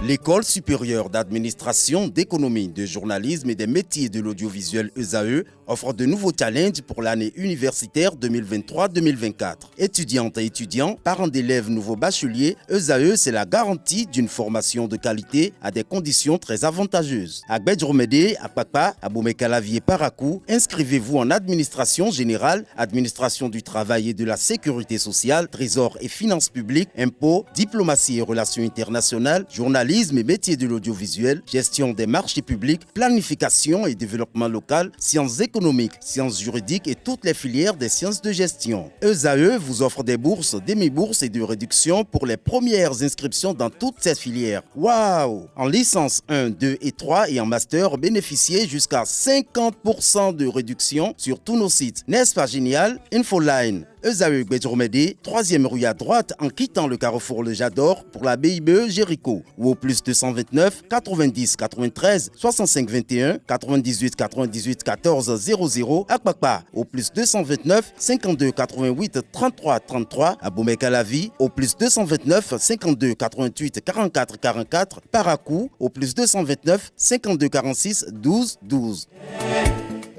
L'École supérieure d'administration, d'économie, de journalisme et des métiers de l'audiovisuel ESAE offre de nouveaux challenges pour l'année universitaire 2023-2024. Étudiantes et étudiants, parents d'élèves nouveaux bacheliers, ESAE, c'est la garantie d'une formation de qualité à des conditions très avantageuses. À Gbedjromede, à Papa, à Boumekalavi et Parakou, inscrivez-vous en administration générale, administration du travail et de la sécurité sociale, trésor et finances publiques, impôts, diplomatie et relations internationales, journalisme et métiers de l'audiovisuel, gestion des marchés publics, planification et développement local, sciences économiques, sciences juridiques et toutes les filières des sciences de gestion. ESAE vous offre des bourses, demi-bourses et de réductions pour les premières inscriptions dans toutes ces filières. Waouh! En licence 1, 2 et 3 et en master, bénéficiez jusqu'à 50% de réduction sur tous nos sites. N'est-ce pas génial? Infoline. ESAE Gbedjromede, 3e rue à droite en quittant le carrefour Le Jador pour la BIBE Jéricho ou au plus 229 90 93 65 21 98 98 14 00 à Kpakpa au plus 229 52 88 33 33 à Boumekalavi au plus 229 52 88 44 44 Parakou au plus 229 52 46 12 12.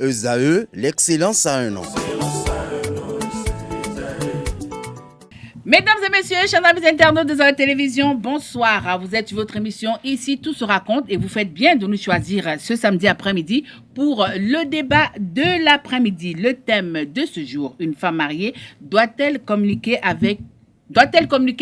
ESAE, l'excellence à un an. Mesdames et messieurs, chers amis internautes de la télévision, bonsoir. Vous êtes sur votre émission Ici Tout se raconte et vous faites bien de nous choisir ce samedi après-midi pour le débat de l'après-midi. Le thème de ce jour, une femme mariée, doit-elle communiquer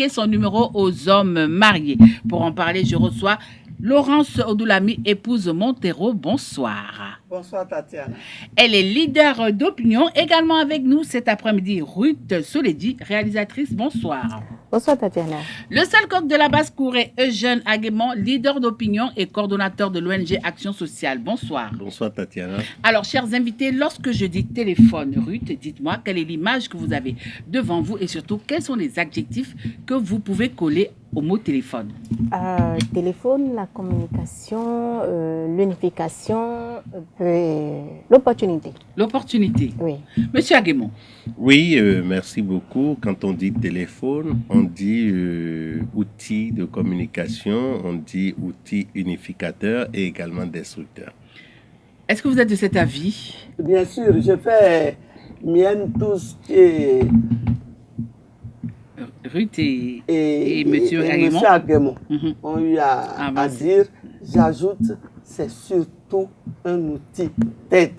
son numéro aux hommes mariés? Pour en parler, je reçois Laurence Odoulami, épouse Montero. Bonsoir. Bonsoir Tatiana. Elle est leader d'opinion. Également avec nous cet après-midi, Ruth Soledi, réalisatrice. Bonsoir. Bonsoir Tatiana. Le seul coq de la basse-cour est Eugène Aguemon, leader d'opinion et coordonnateur de l'ONG Action Sociale. Bonsoir. Bonsoir Tatiana. Alors, chers invités, lorsque je dis téléphone, Ruth, dites-moi quelle est l'image que vous avez devant vous et surtout quels sont les adjectifs que vous pouvez coller au mot téléphone. Téléphone, la communication, l'unification, l'opportunité. L'opportunité. Oui. Monsieur Aguemon. Oui, merci beaucoup. Quand on dit téléphone, on dit outil de communication, on dit outil unificateur et également destructeur. Est-ce que vous êtes de cet avis? Bien sûr, je fais mienne tout ce qui est... Ruth et Monsieur Aguemon. Monsieur Aguemon ont eu à dire, j'ajoute, c'est surtout un outil d'aide.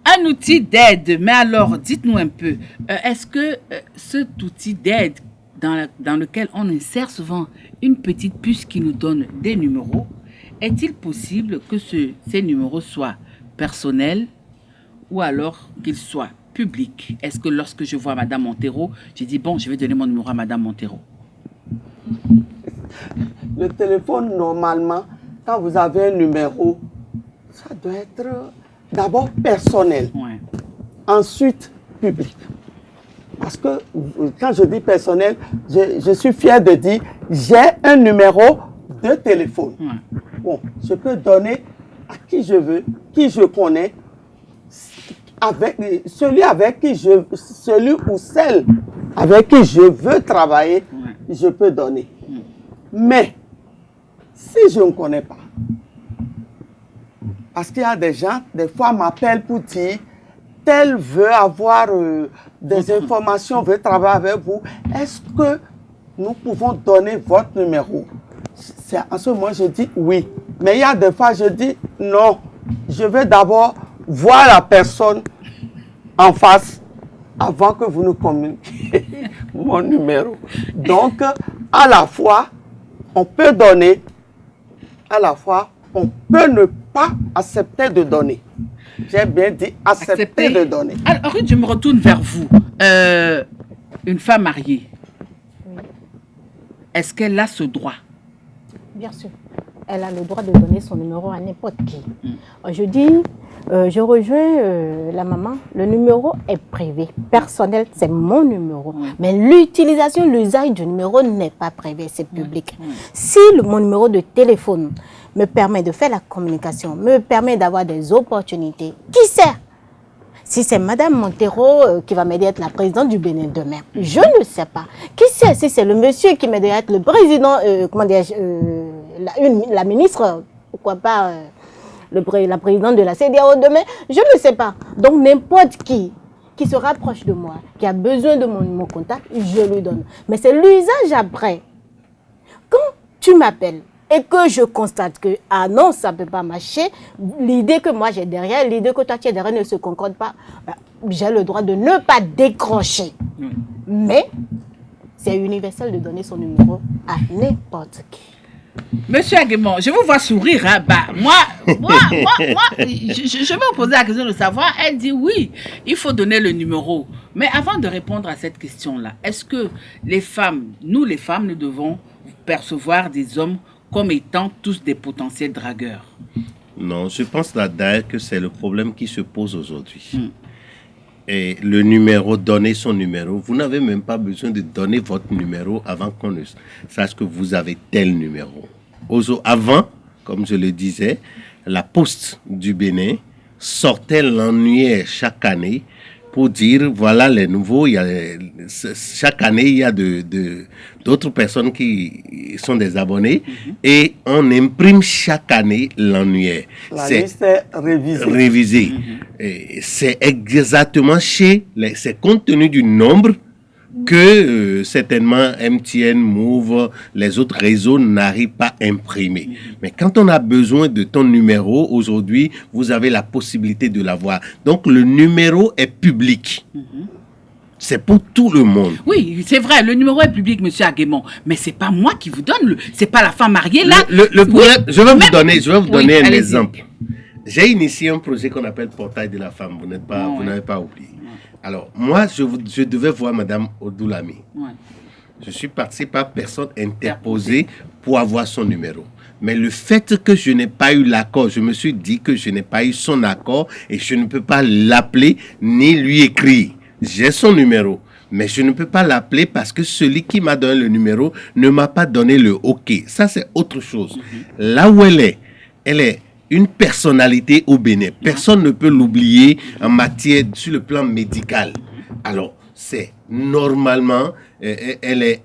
Un outil d'aide, mais alors dites-nous un peu, est-ce que cet outil d'aide dans lequel on insère souvent une petite puce qui nous donne des numéros, est-il possible que ces numéros soient personnels ou alors qu'ils soient public? Est-ce que lorsque je vois Madame Montero, je dis bon, je vais donner mon numéro à Madame Montero? Le téléphone, normalement, quand vous avez un numéro, ça doit être d'abord personnel, Ouais. Ensuite public. Parce que quand je dis personnel, je suis fier de dire j'ai un numéro de téléphone. Ouais. Bon, je peux donner à qui je veux, qui je connais, celui ou celle avec qui je veux travailler, je peux donner. Mais, si je ne connais pas, parce qu'il y a des gens, des fois, m'appellent pour dire, tel veut avoir des informations, veut travailler avec vous, est-ce que nous pouvons donner votre numéro? En ce moment, je dis oui. Mais il y a des fois, je dis non. Je veux d'abord voir la personne en face avant que vous nous communiquiez mon numéro. Donc, à la fois, on peut donner, à la fois, on peut ne pas accepter de donner. J'ai bien dit accepter de donner. Alors, je me retourne vers vous. Une femme mariée, est-ce qu'elle a ce droit? Bien sûr. Elle a le droit de donner son numéro à n'importe qui. Je rejoins la maman. Le numéro est privé, personnel, c'est mon numéro. Mais l'utilisation, l'usage du numéro n'est pas privé, c'est public. Si mon numéro de téléphone me permet de faire la communication, me permet d'avoir des opportunités, qui sait? Si c'est Madame Montero qui va m'aider à être la présidente du Bénin demain, je ne sais pas. Qui sait si c'est le monsieur qui m'aide à être le président, la ministre, pourquoi pas la présidente de la CEDEAO demain, je ne sais pas. Donc n'importe qui se rapproche de moi, qui a besoin de mon contact, je lui donne. Mais c'est l'usage après. Quand tu m'appelles et que je constate que, ah non, ça ne peut pas marcher, l'idée que moi j'ai derrière, l'idée que toi tu as derrière ne se concorde pas, j'ai le droit de ne pas décrocher. Mais c'est universel de donner son numéro à n'importe qui. Monsieur Aguemon, je vous vois sourire. Hein? Moi, je vais vous poser la question de savoir. Elle dit oui, il faut donner le numéro. Mais avant de répondre à cette question-là, est-ce que les femmes, nous les femmes, nous devons percevoir des hommes comme étant tous des potentiels dragueurs? Non, je pense d'ailleurs que c'est le problème qui se pose aujourd'hui. Et le numéro, donner son numéro, vous n'avez même pas besoin de donner votre numéro avant qu'on ne sache que vous avez tel numéro. Avant, comme je le disais, la Poste du Bénin sortait l'annuaire chaque année pour dire, voilà les nouveaux, chaque année, il y a d'autres personnes qui sont des abonnés et on imprime chaque année l'annuaire. La liste est révisée. Et c'est exactement c'est compte tenu du nombre que certainement MTN, Move, les autres réseaux n'arrivent pas à imprimer. Mais quand on a besoin de ton numéro, aujourd'hui, vous avez la possibilité de l'avoir. Donc, le numéro est public. C'est pour tout le monde. Oui, c'est vrai, le numéro est public, monsieur Aguemon. Mais c'est pas moi qui vous donne, c'est pas la femme mariée là. Le problème, je vais vous donner un allez-y. exemple. J'ai initié un projet qu'on appelle Portail de la femme. Vous n'avez pas oublié. Alors, moi, je devais voir Madame Odoulami. Je suis parti par personne interposée pour avoir son numéro. Mais le fait que je n'ai pas eu l'accord, je me suis dit que je n'ai pas eu son accord et je ne peux pas l'appeler ni lui écrire. J'ai son numéro, mais je ne peux pas l'appeler parce que celui qui m'a donné le numéro ne m'a pas donné le OK. Ça, c'est autre chose. Là où elle est une personnalité au Bénin. Personne ne peut l'oublier en matière, sur le plan médical. Alors, c'est normalement, elle est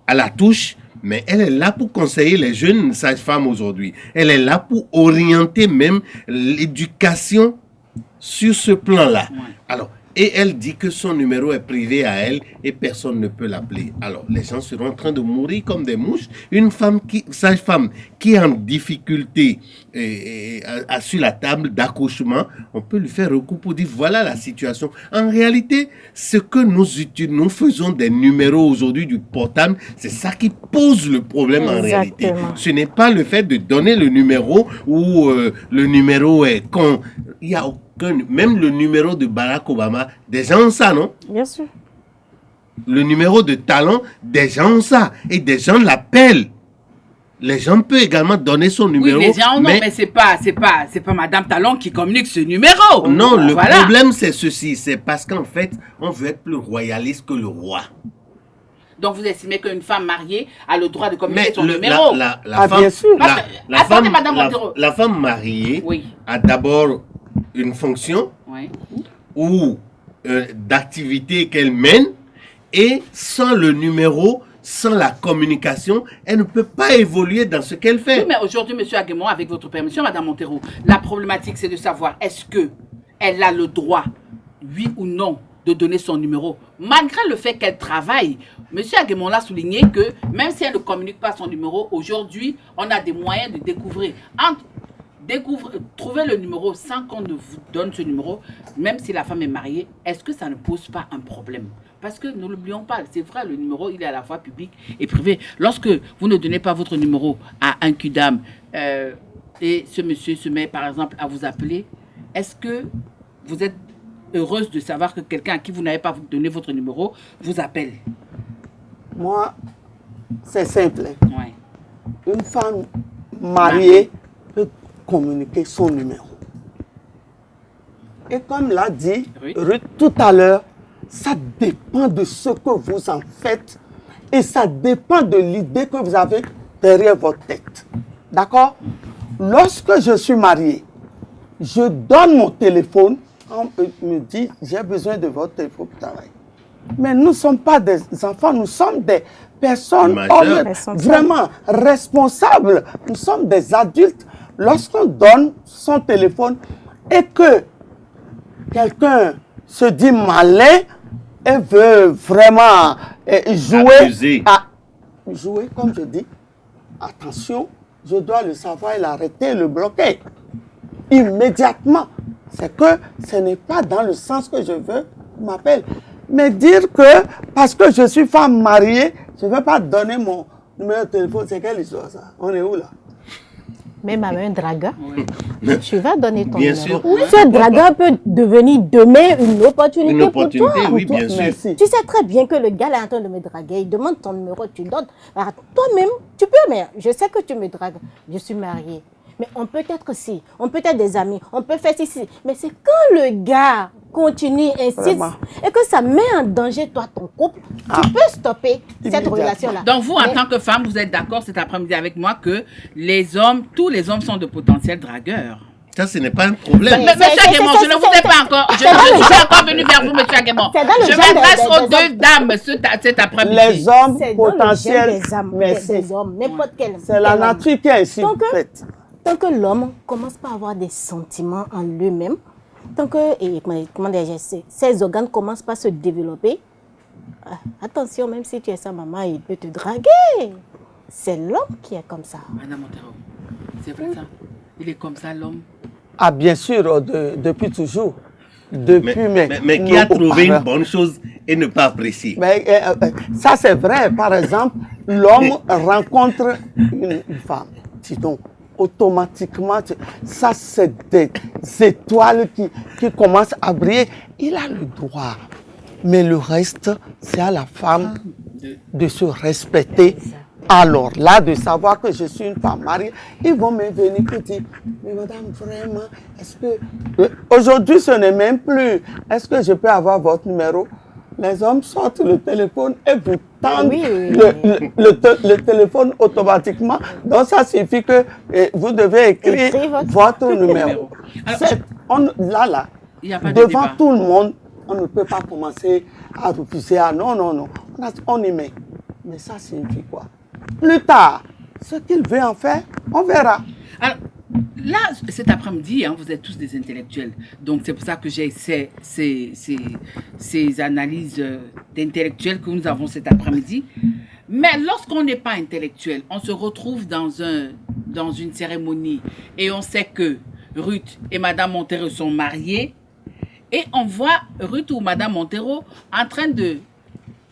à la touche, mais elle est là pour conseiller les jeunes sages-femmes aujourd'hui. Elle est là pour orienter même l'éducation sur ce plan-là. Alors, et elle dit que son numéro est privé à elle et personne ne peut l'appeler. Alors, les gens seront en train de mourir comme des mouches. Une sage-femme qui est en difficulté sur la table d'accouchement, on peut lui faire recours pour dire voilà la situation. En réalité, ce que nous faisons des numéros aujourd'hui du portable, c'est ça qui pose le problème en réalité. Ce n'est pas le fait de donner le numéro ou le numéro est con. Il y a même le numéro de Barack Obama, des gens ont ça, non? Bien sûr. Le numéro de Talon, des gens ont ça. Et des gens l'appellent. Les gens peuvent également donner son numéro. Oui, les gens mais c'est pas Madame Talon qui communique ce numéro. Non, le problème c'est ceci. C'est parce qu'en fait, on veut être plus royaliste que le roi. Donc vous estimez qu'une femme mariée a le droit de communiquer son numéro? Bien sûr. Attendez, Madame Montero. La femme mariée oui. a d'abord une fonction ou d'activité qu'elle mène et sans le numéro, sans la communication, elle ne peut pas évoluer dans ce qu'elle fait. Oui, mais aujourd'hui, monsieur Aguemon, avec votre permission, Madame Montero, la problématique c'est de savoir est-ce qu'elle a le droit, oui ou non, de donner son numéro, malgré le fait qu'elle travaille. Monsieur Aguemon l'a souligné que même si elle ne communique pas son numéro, aujourd'hui, on a des moyens de découvrir. Trouver le numéro sans qu'on ne vous donne ce numéro, même si la femme est mariée, est-ce que ça ne pose pas un problème? Parce que ne l'oublions pas, c'est vrai, le numéro, il est à la fois public et privé. Lorsque vous ne donnez pas votre numéro à un Kudam et ce monsieur se met, par exemple, à vous appeler, est-ce que vous êtes heureuse de savoir que quelqu'un à qui vous n'avez pas donné votre numéro vous appelle? Moi, c'est simple. Ouais. Une femme mariée peut communiquer son numéro. Et comme l'a dit Ruth tout à l'heure, ça dépend de ce que vous en faites et ça dépend de l'idée que vous avez derrière votre tête. D'accord? Lorsque je suis mariée, je donne mon téléphone, on me dit j'ai besoin de votre téléphone pour travailler. Mais nous ne sommes pas des enfants, nous sommes des personnes majeures. vraiment responsables. Nous sommes des adultes. Lorsqu'on donne son téléphone et que quelqu'un se dit malin et veut vraiment jouer, jouer, comme je dis, attention, je dois le savoir et l'arrêter, le bloquer immédiatement. C'est que ce n'est pas dans le sens que je veux qu'on m'appelle. Mais dire que parce que je suis femme mariée, je ne veux pas donner mon numéro de téléphone, c'est quelle histoire ça? On est où là? Même à un dragueur, tu vas donner ton bien numéro. sûr. Ce dragueur peut devenir demain une opportunité, Une opportunité, pour toi. oui, bien sûr. Merci. Tu sais très bien que le gars est en train de me draguer. Il demande ton numéro, tu donnes. Alors, toi-même, tu peux, mais je sais que tu me dragues. Je suis mariée. Mais on peut être si, on peut être des amis, on peut faire ceci. Mais c'est quand le gars continue, insiste, Vraiment. et que ça met en danger toi, ton couple, tu peux stopper cette Immédiatement. relation-là. Donc vous, en Mais- tant que femme, vous êtes d'accord cet après-midi avec moi que les hommes, tous les hommes sont de potentiels dragueurs. Ça, ce n'est pas un problème. Mais monsieur Aguemon, je ne vous ai pas encore. Je suis encore venu vers vous, monsieur Aguemon. C'est dans le Je genre m'adresse des aux hommes. deux dames cet après-midi. Les hommes C'est dans le potentiels, gène des âmes, merci. des hommes, n'importe quel. C'est la quel homme. nature qui est ainsi Donc, faite. Tant que l'homme commence pas à avoir des sentiments en lui-même, tant que comment dire, ses organes commencent pas à se développer, attention, même si tu es sa maman, il peut te draguer. C'est l'homme qui est comme ça. Madame Montero, c'est vrai ça. Il est comme ça, l'homme. Ah, bien sûr, depuis toujours. Depuis Mais qui a nos trouvé une parents. bonne chose et ne pas apprécier. Mais, ça, c'est vrai. Par exemple, l'homme rencontre une femme. Dis donc, automatiquement, ça, c'est des étoiles qui commencent à briller. Il a le droit. Mais le reste, c'est à la femme de se respecter. Alors là, de savoir que je suis une femme mariée, ils vont me venir pour dire, mais madame, vraiment, est-ce que... Aujourd'hui, ce n'est même plus, est-ce que je peux avoir votre numéro? Les hommes sortent le téléphone et vous tendent Oui. le téléphone automatiquement. Donc, ça signifie que vous devez écrire Écrire votre numéro. Alors, Là, il n'y a pas de devant débat. tout le monde, on ne peut pas commencer à refuser. Ah non. On y met. Mais ça signifie quoi? Plus tard, ce qu'il veut en faire, on verra. Alors, là, cet après-midi, vous êtes tous des intellectuels. Donc, c'est pour ça que j'ai ces analyses d'intellectuels que nous avons cet après-midi. Mais lorsqu'on n'est pas intellectuel, on se retrouve dans une cérémonie et on sait que Ruth et Madame Montero sont mariées et on voit Ruth ou Madame Montero en train de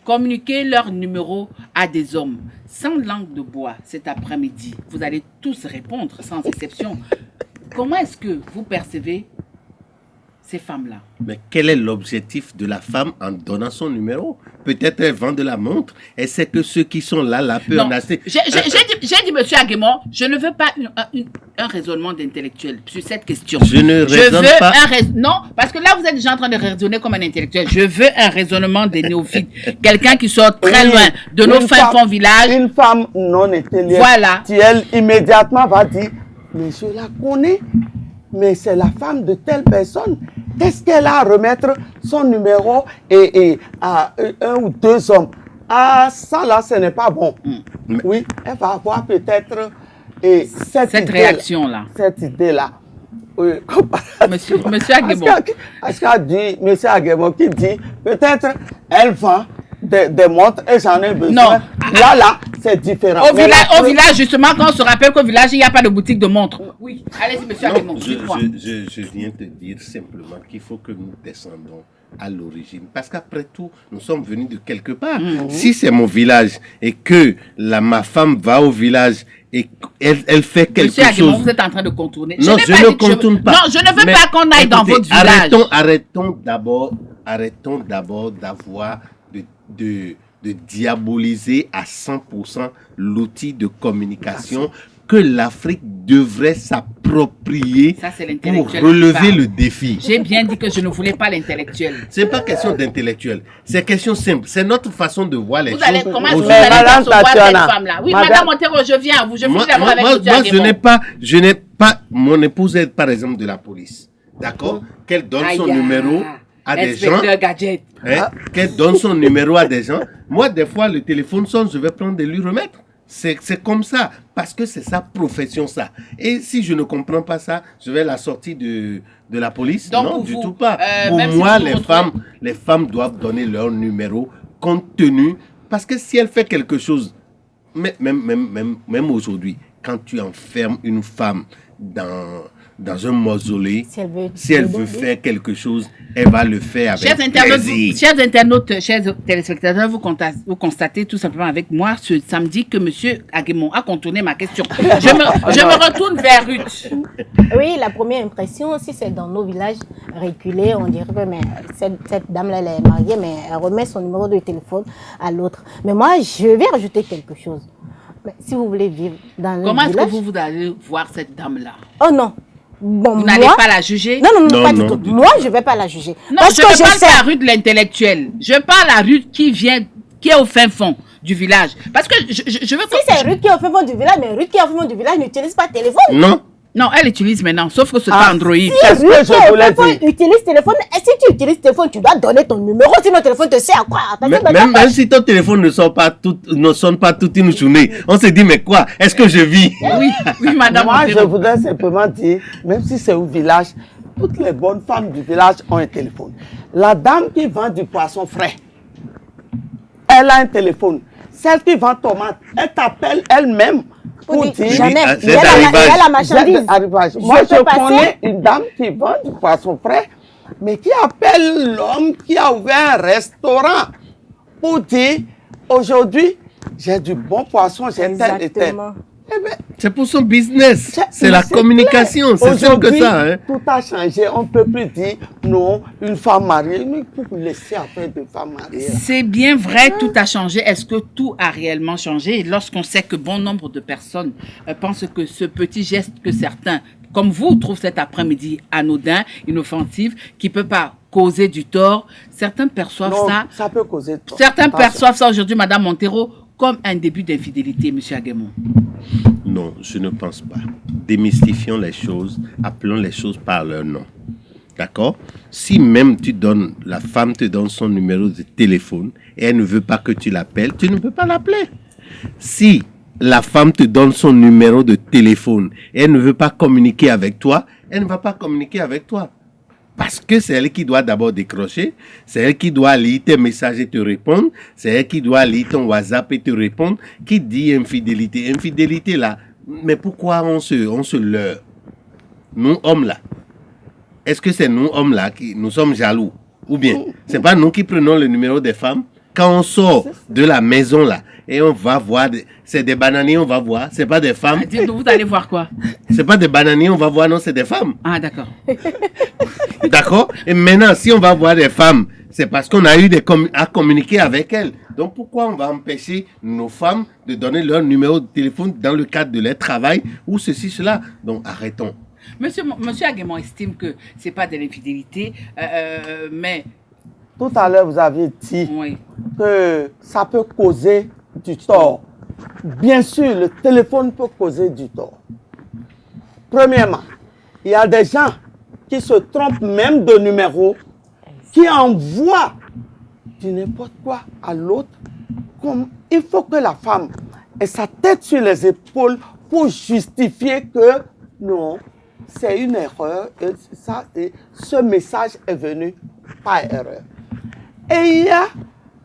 communiquer leur numéro à des hommes. Sans langue de bois, cet après-midi, vous allez tous répondre sans exception. Comment est-ce que vous percevez ces femmes-là? Mais quel est l'objectif de la femme en donnant son numéro? Peut-être elle vend de la montre et c'est que ceux qui sont là peuvent en acheter. J'ai dit, monsieur Aguemon, je ne veux pas un raisonnement d'intellectuel sur cette question. Je ne raisonne pas. Non, parce que là, vous êtes déjà en train de raisonner comme un intellectuel. Je veux un raisonnement des néophytes. Quelqu'un qui sort très Oui, loin de nos une fins de femme- fond village. Une femme non intellectuelle, Voilà. immédiatement va dire, mais je la connais, mais c'est la femme de telle personne. Qu'est-ce qu'elle a à remettre son numéro et à un ou deux hommes? Ah, ça là, ce n'est pas bon. Oui, elle va avoir peut-être cette idée-là, réaction-là. Cette idée-là. Oui, Monsieur Aguemon. Est-ce qu'a dit monsieur Aguemon qui dit, peut-être elle vend des montres et j'en ai besoin. Non. Là, c'est différent. Au village, justement, quand on se rappelle qu'au village, il n'y a pas de boutique de montres. Oui, allez-y, monsieur Aguemon, dites-moi. Je viens te dire simplement qu'il faut que nous descendons à l'origine. Parce qu'après tout, nous sommes venus de quelque part. Si c'est mon village et que ma femme va au village et elle fait quelque Monsieur Aguemon, chose... vous êtes en train de contourner. Non, je ne contourne pas. Non, je ne veux Mais pas qu'on aille dans écoutez, votre village. Arrêtons d'abord d'avoir de diaboliser à 100% l'outil de communication que l'Afrique devrait s'approprier Ça, c'est pour l'intellectuel qui relever parle. le défi. J'ai bien dit que je ne voulais pas l'intellectuel. C'est pas question d'intellectuel, c'est question simple. C'est notre façon de voir les Vous allez, choses. comment est-ce que vous Mais allez Madame percevoir cette Tatiana, femme-là? Oui, Madame- Madame Montero, je viens à vous. Je finis d'abord avec monsieur moi, Aguemon. je n'ai pas, mon épouse est par exemple de la police. D'accord? Qu'elle donne son Aïe, numéro à des gens, Gadget. qu'elle donne son numéro à des gens. Moi, des fois, le téléphone sonne, je vais prendre et lui remettre. C'est comme ça, parce que c'est sa profession, ça. Et si je ne comprends pas ça, je vais la sortir de la police. Donc, non, pour du vous, tout pas. Pour même moi, si les femmes doivent donner leur numéro compte tenu. Parce que si elle fait quelque chose, même aujourd'hui, quand tu enfermes une femme dans un mausolée, si elle veut faire quelque chose, elle va le faire avec plaisir. Chers internautes, chers téléspectateurs, vous constatez tout simplement avec moi ce samedi que M. Aguemon a contourné ma question. Je me retourne vers Ruth. Oui, la première impression, si c'est dans nos villages reculés, on dirait que mais cette dame-là, elle est mariée, mais elle remet son numéro de téléphone à l'autre. Mais moi, je vais rajouter quelque chose. Mais si vous voulez vivre dans le Comment village... est-ce que vous allez voir cette dame-là? Oh non. Bon, vous n'allez pas la juger? Non, pas du tout. Moi, je ne vais pas la juger. Non, je ne parle pas la rue de l'intellectuel. Je parle la rue qui est au fin fond du village. Parce que je veux... Si c'est Ruth qui est au fin fond du village, mais Ruth qui est au fin fond du village n'utilise pas de téléphone. Non, elle utilise maintenant, sauf que c'est pas Android. Si Ruth qui est au fin fond utilise téléphone, et si tu utilises téléphone, tu dois donner ton numéro, sinon le téléphone te sert à quoi? Même si ton téléphone ne sonne pas toute une journée, on se dit, mais quoi? Est-ce que je vis? Oui, madame. Moi, je voudrais simplement dire, même si c'est au village, toutes les bonnes femmes du village ont un téléphone. La dame qui vend du poisson frais, elle a un téléphone. Celle qui vend tomate, elle t'appelle elle-même pour dire... Jamais. Il y a la marchandise. Moi, je connais une dame qui vend du poisson frais, mais qui appelle l'homme qui a ouvert un restaurant pour dire, aujourd'hui, j'ai du bon poisson, j'ai tel et tel. C'est pour son business. C'est la communication. C'est sûr que ça. Hein. Tout a changé. On ne peut plus dire non, une femme mariée. Mais pour laisser après de femmes mariées. C'est bien vrai, tout a changé. Est-ce que tout a réellement changé? Lorsqu'on sait que bon nombre de personnes pensent que ce petit geste que certains, comme vous, trouvent cet après-midi anodin, inoffensif, qui ne peut pas causer du tort, certains perçoivent ça peut causer du tort. Certains perçoivent ça aujourd'hui, Madame Montero, comme un début d'infidélité, M. Aguemon. Non, je ne pense pas. Démystifions les choses, appelons les choses par leur nom. D'accord? Si même la femme te donne son numéro de téléphone et elle ne veut pas que tu l'appelles, tu ne peux pas l'appeler. Si la femme te donne son numéro de téléphone et elle ne veut pas communiquer avec toi, elle ne va pas communiquer avec toi. Parce que c'est elle qui doit d'abord décrocher, c'est elle qui doit lire tes messages et te répondre, c'est elle qui doit lire ton WhatsApp et te répondre. Qui dit infidélité? Infidélité là, mais pourquoi on se leurre? Nous hommes là, est-ce que c'est nous hommes là qui nous sommes jaloux? Ou bien, c'est pas nous qui prenons le numéro des femmes? Quand on sort de la maison là, et on va voir, c'est des bananiers, on va voir, c'est pas des femmes. Vous allez voir quoi? C'est pas des bananiers, on va voir, non, c'est des femmes. Ah, d'accord. D'accord? Et maintenant, si on va voir des femmes, c'est parce qu'on a eu à communiquer avec elles. Donc, pourquoi on va empêcher nos femmes de donner leur numéro de téléphone dans le cadre de leur travail ou ceci, cela? Donc, arrêtons. Monsieur Aguemon estime que c'est pas de l'infidélité, mais... Tout à l'heure, vous avez dit que ça peut causer du tort. Bien sûr, le téléphone peut causer du tort. Premièrement, il y a des gens qui se trompent même de numéro, qui envoient du n'importe quoi à l'autre. Il faut que la femme ait sa tête sur les épaules pour justifier que non, c'est une erreur et ce message est venu par erreur. Et il y a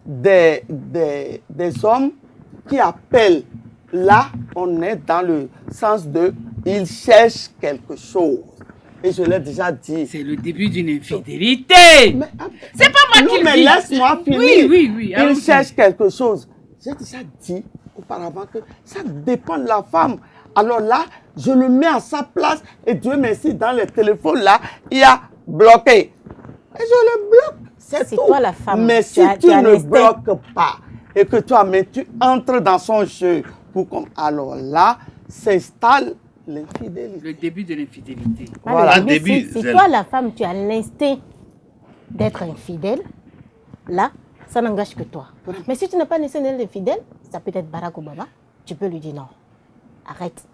des hommes qui appellent. Là, on est dans le sens de ils cherchent quelque chose. Et je l'ai déjà dit. C'est le début d'une infidélité. C'est pas moi qui le dis. Mais laisse-moi finir. Oui. Ils cherchent quelque chose. J'ai déjà dit auparavant que ça dépend de la femme. Alors là, je le mets à sa place. Et Dieu merci, dans le téléphone là, il y a bloqué. Et je le bloque. C'est toi la femme. Mais si tu ne bloques pas et que toi, mais tu entres dans son jeu, alors là, s'installe l'infidélité. Le début de l'infidélité. Voilà. Si toi, la femme, tu as l'instinct d'être infidèle, là, ça n'engage que toi. Mais si tu n'as pas l'instinct d'être infidèle, ça peut être Barack Obama, tu peux lui dire non. Arrête.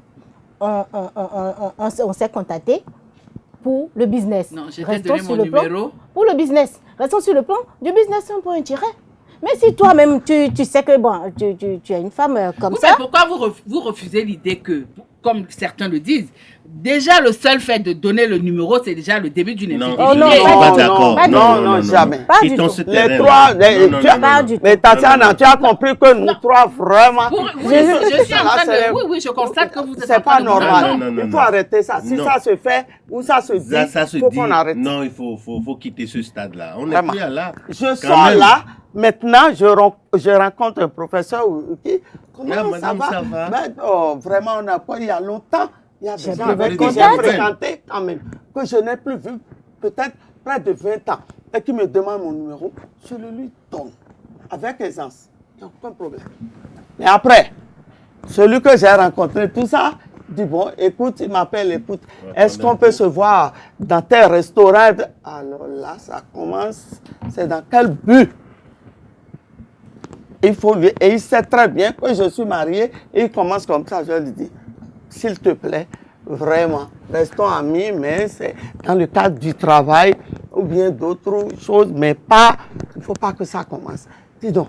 On s'est contacté pour le business. Non, je t'ai donné mon numéro. Pour le business. Restons sur le plan du business, un point tiré. Mais si toi-même, tu sais que bon, tu es une femme comme Oui, ça... mais pourquoi vous refusez l'idée que, comme certains le disent, déjà le seul fait de donner le numéro, c'est déjà le début d'une infidélité. Oh non, je suis pas non, d'accord. non, jamais. Pas du tout. Les trois, Pas du tout. mais Tatiana, tu as compris que nous trois, vraiment... Je suis en train de... Oui, je constate que vous êtes en C'est train pas de... normal. Non, Il faut arrêter ça. Si ça se fait ou ça se dit, Ça se il faut dit. qu'on arrête. Non, il faut quitter ce stade-là. On n'est Vraiment. plus à là. Je Quand sors même. là, maintenant, je rencontre un professeur qui... Comment Ah, ça madame, va? ça va? Ben, oh, vraiment, on n'a pas... Il y a longtemps, il y a des J'ai gens plus avec votre qui j'ai contact. fréquenté quand même, que je n'ai plus vu peut-être près de 20 ans, et qui me demande mon numéro, je le lui donne avec aisance. Il n'y a aucun problème. Mais après, celui que j'ai rencontré, tout ça, dit bon, écoute, il m'appelle, écoute, est-ce qu'on peut se voir dans tel restaurant? Alors là, ça commence, c'est dans quel but? Il faut lui, et il sait très bien que je suis marié, et il commence comme ça, je lui dis, s'il te plaît, vraiment, restons amis, mais c'est dans le cadre du travail ou bien d'autres choses, mais pas, il ne faut pas que ça commence. Dis donc,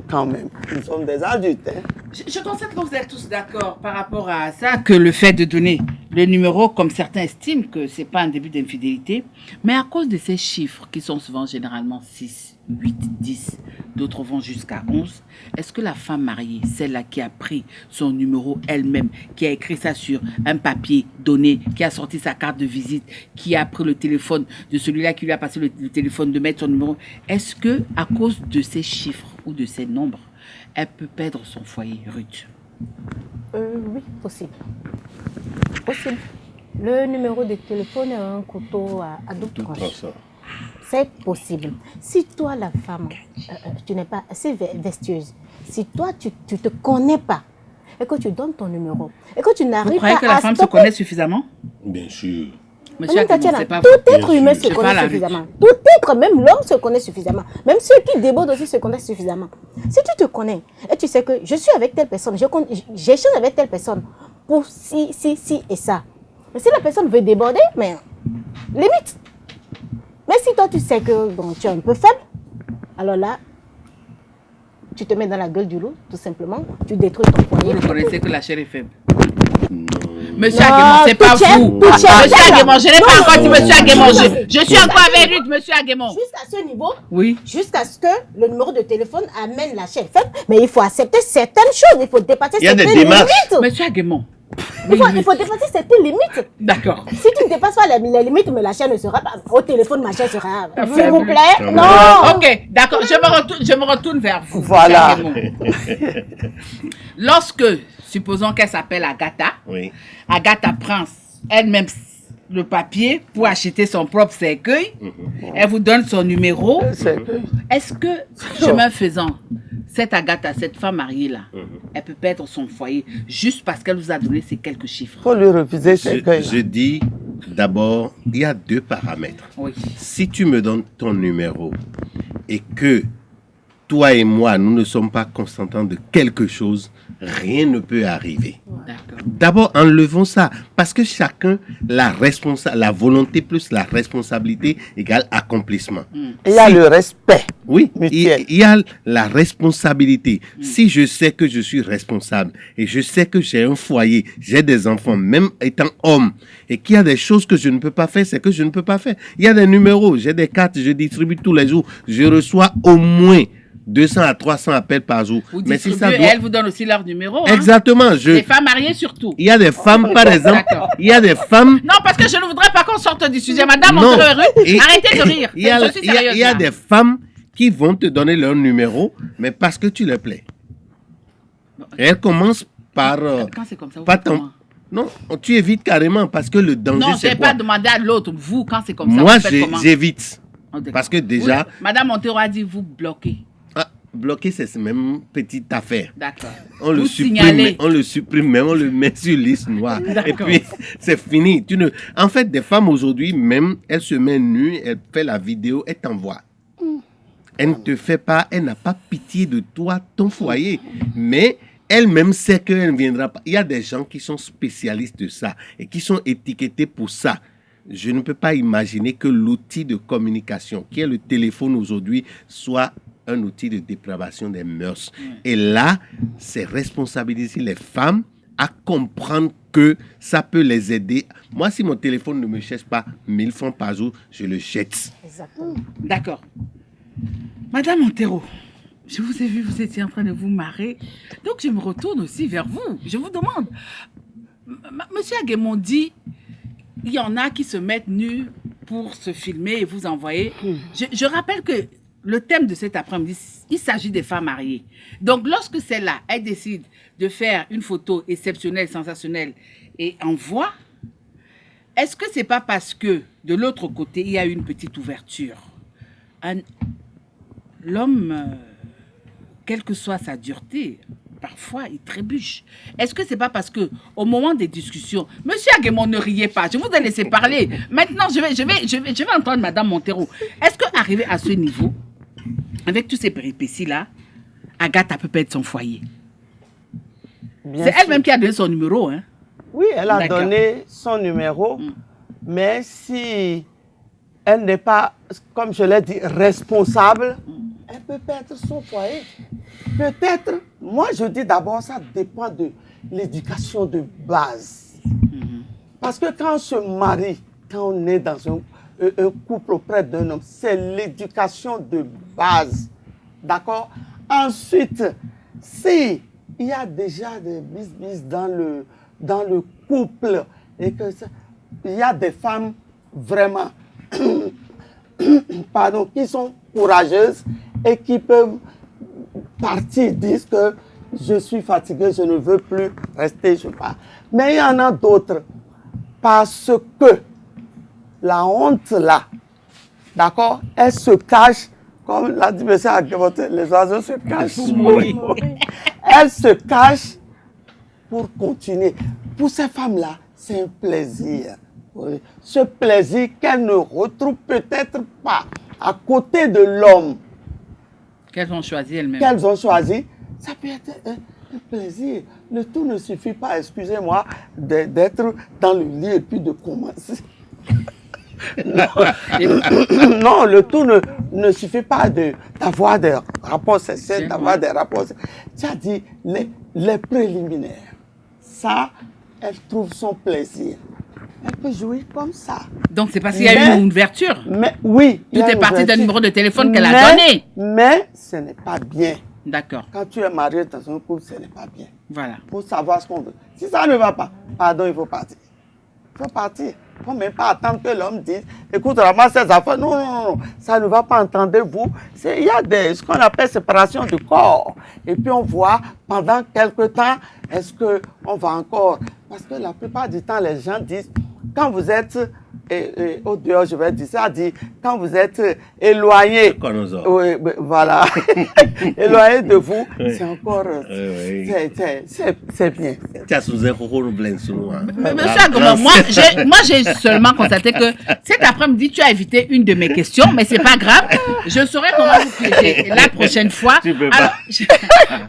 quand même, nous sommes des adultes. Hein. Je constate que vous êtes tous d'accord par rapport à ça, que le fait de donner le numéro, comme certains estiment que ce n'est pas un début d'infidélité, mais à cause de ces chiffres qui sont souvent généralement 6, 8, 10, d'autres vont jusqu'à 11, est-ce que la femme mariée, celle-là qui a pris son numéro elle-même, qui a écrit ça sur un papier donné, qui a sorti sa carte de visite, qui a pris le téléphone de celui-là qui lui a passé le téléphone de mettre son numéro, est-ce que à cause de ces chiffres ou de ces nombres, elle peut perdre son foyer, Ruth? Oui, possible. Possible. Le numéro de téléphone est un couteau à double tranche. C'est possible. Si toi, la femme, tu n'es pas assez vertueuse, si toi, tu ne te connais pas et que tu donnes ton numéro et que tu n'arrives pas à... Vous croyez que la femme se connaît suffisamment? Bien sûr. Monsieur Aguemon, Tatiana, c'est pas tout vous. être humain se C'est pas connaît la suffisamment. Tout être, même l'homme se connaît suffisamment. Même ceux qui débordent aussi se connaissent suffisamment. Si tu te connais et tu sais que je suis avec telle personne, j'échange avec telle personne pour si et ça. Mais si la personne veut déborder, mais limite. Mais si toi tu sais que bon, tu es un peu faible, alors là, tu te mets dans la gueule du loup, tout simplement. Tu détruis ton foyer. Vous reconnaissez que la chair est faible. Monsieur Non, Aguemon, c'est pas vous. tout Monsieur Aguemon, je n'ai pas encore dit Monsieur Aguemon. Non. Je suis encore avec Ruth, Monsieur Aguemon. Jusqu'à ce niveau, Oui. jusqu'à ce que le numéro de téléphone amène la chair faible, mais il faut accepter certaines choses, il faut dépasser Il y a des certaines démarches. limites. Monsieur Aguemon. Il faut dépasser certaines limites. D'accord. Si tu ne dépasses pas les limites, mais la chair ne sera pas. Au téléphone, ma chair sera. S'il faible. vous plaît, non. Ok, d'accord. Je me retourne vers vous. Voilà. Monsieur Aguemon. Lorsque, supposons qu'elle s'appelle Agatha, Oui. Agatha prend elle-même le papier pour acheter son propre cercueil, elle vous donne son numéro. Est-ce que, chemin faisant, cette Agatha, cette femme mariée-là, elle peut perdre son foyer juste parce qu'elle vous a donné ces quelques chiffres? Il faut lui refuser ses cueils. Je dis d'abord, il y a deux paramètres. Oui. Si tu me donnes ton numéro et que toi et moi, nous ne sommes pas consentants de quelque chose, rien ne peut arriver. D'accord. D'abord, enlevons ça, parce que chacun, la volonté plus la responsabilité égale accomplissement. Il y a le respect. Oui, mutuel. il y a la responsabilité. Si je sais que je suis responsable et je sais que j'ai un foyer, j'ai des enfants, même étant homme, et qu'il y a des choses que je ne peux pas faire, c'est que je ne peux pas faire. Il y a des numéros, j'ai des cartes, je distribue tous les jours. Je reçois au moins 200 à 300 appels par jour. Vous Mais si distribuez, ça doit... et elle vous donne aussi leur numéro. Hein? Exactement. Les femmes mariées surtout. Il y a des femmes, par exemple, D'accord. il y a des femmes... Non, parce que je ne voudrais pas qu'on sorte du sujet. Madame, Non. arrêtez de rire. Il y a, Je suis sérieuse, il y a là. des femmes qui vont te donner leur numéro, mais parce que tu les plais. Et elles commencent par... Quand c'est comme ça, vous pas faites ton- comment? Non, tu évites carrément parce que le danger, Non, je c'est n'ai quoi? pas demandé à l'autre. Vous, quand c'est comme ça, Moi, vous faites comment? j'évite. Oh, d'accord. Parce que déjà, Madame Montero a dit vous bloquez. bloquer, c'est même petite affaire. D'accord. On le Vous supprime, signalez. on le supprime, mais on le met sur liste noire. Et D'accord. puis, c'est fini. En fait, des femmes aujourd'hui, même, elles se mettent nues, elles font la vidéo, elles t'envoient. Elle ne te fait pas, elle n'a pas pitié de toi, ton foyer. Mais elle-même sait qu'elle ne viendra pas. Il y a des gens qui sont spécialistes de ça et qui sont étiquetés pour ça. je ne peux pas imaginer que l'outil de communication, qui est le téléphone aujourd'hui, soit un outil de dépravation des mœurs. Et là, c'est responsabiliser les femmes à comprendre que ça peut les aider. Moi, si mon téléphone ne me cherche pas 1000 francs par jour, je le jette. Exactement. D'accord. Madame Montero, je vous ai vu, vous étiez en train de vous marrer. Donc, je me retourne aussi vers vous. Je vous demande, Monsieur Aguemon dit, il y en a qui se mettent nus pour se filmer et vous envoyer. Je rappelle que le thème de cet après-midi, il s'agit des femmes mariées. Donc, lorsque celle-là, elle décide de faire une photo exceptionnelle, sensationnelle et envoie, est-ce que c'est pas parce que de l'autre côté, il y a une petite ouverture? L'homme, quelle que soit sa dureté, parfois il trébuche. Est-ce que c'est pas parce que au moment des discussions, Monsieur Aguemon, ne riez pas, je vous ai laissé parler. Maintenant, je vais entendre Madame Montero. Est-ce que arrivé à ce niveau, avec tous ces péripéties-là, Agathe peut perdre son foyer? C'est elle-même qui a donné son numéro, hein? Oui, elle a donné son numéro, mais si elle n'est pas, comme je l'ai dit, responsable, elle peut perdre son foyer. Peut-être, moi je dis d'abord, ça dépend de l'éducation de base. Parce que quand on se marie, quand on est dans un couple auprès d'un homme, c'est l'éducation de base. D'accord? Ensuite, si il y a déjà des bis dans le couple et que il y a des femmes vraiment pardon, qui sont courageuses et qui peuvent partir, disent que je suis fatiguée, je ne veux plus rester, je pars. Mais il y en a d'autres, parce que la honte là, d'accord, elle se cache, comme l'a dit M. Aguemon, les oiseaux se cachent. Oui. Elle se cache pour continuer. Pour ces femmes-là, c'est un plaisir. Oui. Ce plaisir qu'elles ne retrouvent peut-être pas à côté de l'homme. Qu'elles ont choisi elles-mêmes. Qu'elles ont choisi, ça peut être un plaisir. Le tout ne suffit pas, excusez-moi, d'être dans le lit et puis de commencer. Non, le tout ne suffit pas d'avoir des rapports sexuels, d'avoir des rapports. Tu as dit les préliminaires. Ça, elle trouve son plaisir. Elle peut jouer comme ça. Donc, c'est parce qu'il y a eu une ouverture. Mais oui. Tout est parti d'un numéro de téléphone qu'elle a donné. Mais ce n'est pas bien. D'accord. Quand tu es marié dans un couple, ce n'est pas bien. Voilà. Il faut savoir ce qu'on veut. Si ça ne va pas, pardon, il faut partir. Il faut partir. Il ne faut même pas attendre que l'homme dise, écoute, ramasse ces affaires. Non, non, non, ça ne va pas, entendez-vous. Il y a ce qu'on appelle séparation du corps. Et puis on voit, pendant quelque temps, est-ce qu'on va encore... Parce que la plupart du temps, les gens disent, quand vous êtes... au dehors, je vais dire ça, dit, quand vous êtes éloigné, oui, voilà, éloigné de vous, c'est encore, c'est bien. Monsieur Aguemon, moi j'ai seulement constaté que cet après-midi, tu as évité une de mes questions, mais c'est pas grave, je saurai comment vous piéger la prochaine fois. Alors,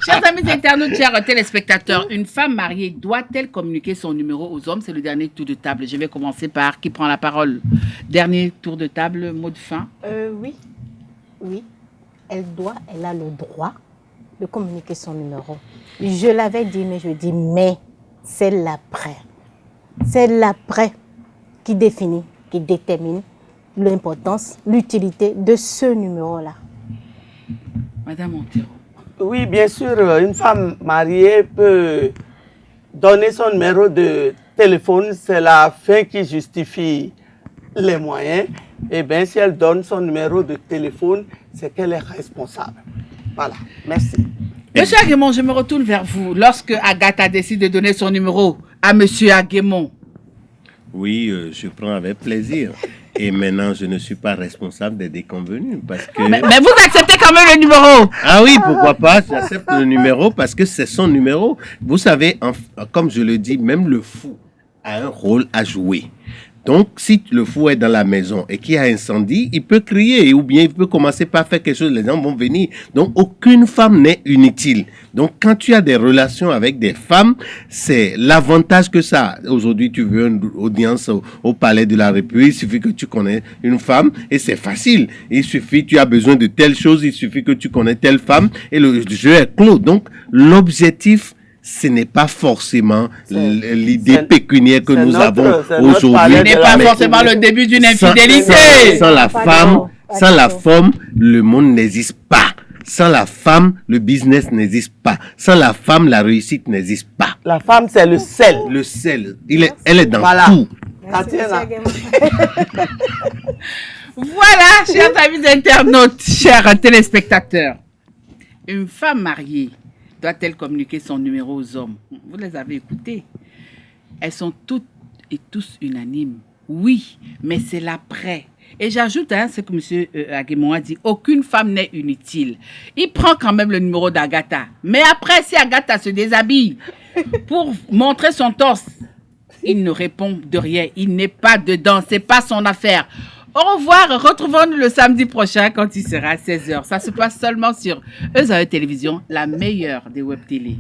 chers amis internautes, chers téléspectateurs, une femme mariée doit-elle communiquer son numéro aux hommes? C'est le dernier tour de table. Je vais commencer par qui prend la parole. Dernier tour de table, mot de fin. Oui, elle a le droit de communiquer son numéro. Je l'avais dit, mais je dis, mais c'est l'après. C'est l'après qui définit, qui détermine l'importance, l'utilité de ce numéro-là. Madame Montero. Oui, bien sûr, une femme mariée peut donner son numéro de téléphone, c'est la fin qui justifie les moyens. Eh bien, si elle donne son numéro de téléphone, c'est qu'elle est responsable. Voilà, merci. Monsieur Aguemon, je me retourne vers vous. Lorsque Agathe a décidé de donner son numéro à Monsieur Aguemon. Oui, je prends avec plaisir. Et maintenant, je ne suis pas responsable des déconvenus parce que... Mais vous acceptez quand même le numéro. Ah oui, pourquoi pas, j'accepte le numéro parce que c'est son numéro. Vous savez, comme je le dis, même le fou a un rôle à jouer. Donc, si le fou est dans la maison et qu'il y a incendie, il peut crier ou bien il peut commencer par faire quelque chose, les gens vont venir. Donc, aucune femme n'est inutile. Donc, quand tu as des relations avec des femmes, c'est l'avantage que ça. Aujourd'hui, tu veux une audience au Palais de la République, il suffit que tu connais une femme et c'est facile. Il suffit, tu as besoin de telle chose, il suffit que tu connais telle femme et le jeu est clos. Donc, l'objectif, ce n'est pas forcément l'idée pécuniaire que nous avons aujourd'hui. Ce n'est pas forcément le début d'une infidélité. Sans la femme, le monde n'existe pas. Sans la femme, le business n'existe pas. Sans la femme, la réussite n'existe pas. La femme, c'est le sel. Le sel, elle est dans tout. Voilà, chers amis internautes, chers téléspectateurs. Une femme mariée doit-elle communiquer son numéro aux hommes? Vous les avez écoutés. Elles sont toutes et tous unanimes. Oui, mais c'est l'après. Et j'ajoute ce que M. Aguemon a dit, aucune femme n'est inutile. Il prend quand même le numéro d'Agatha. Mais après, si Agatha se déshabille pour montrer son torse, il ne répond de rien. Il n'est pas dedans. C'est pas son affaire. Au revoir. Retrouvons-nous le samedi prochain quand il sera 16h. Ça se passe seulement sur EZAE Télévision, la meilleure des web télé.